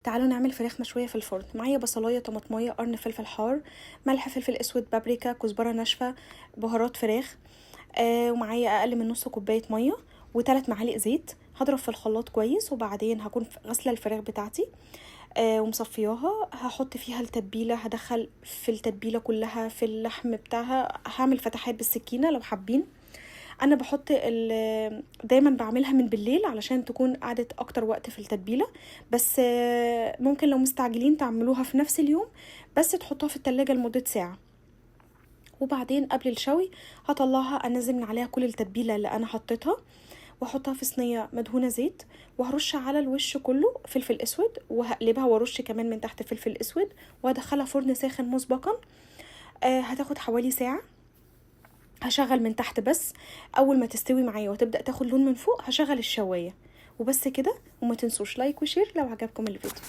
تعالوا نعمل فراخ مشوية في الفرن. معايا بصلاية، طماطمية، قرن فلفل حار، ملح، فلفل اسود، بابريكا، كزبرة ناشفة، بهارات فراخ. ومعايا اقل من نص كوباية مية و3 معالق زيت. هضرب في الخلاط كويس، وبعدين هكون غسلة الفراخ بتاعتي ومصفياها. هحط فيها التتبيلة، هدخل في التتبيلة كلها في اللحم بتاعها. هعمل فتحات بالسكينة لو حابين. انا بحط دايما بعملها من بالليل علشان تكون قعدت اكتر وقت في التتبيله. بس ممكن لو مستعجلين تعملوها في نفس اليوم، بس تحطوها في التلاجة لمده ساعه. وبعدين قبل الشوي هطلعها، انزل من عليها كل التتبيله اللي انا حطيتها، واحطها في صينيه مدهونه زيت، وهرش على الوش كله فلفل اسود، وهقلبها وارش كمان من تحت فلفل اسود، وهدخلها فرن ساخن مسبقا. هتاخد حوالي ساعه. هشغل من تحت بس. اول ما تستوي معايا وتبدأ تاخد لون من فوق هشغل الشواية. وبس كده. وما تنسوش لايك وشير لو عجبكم الفيديو.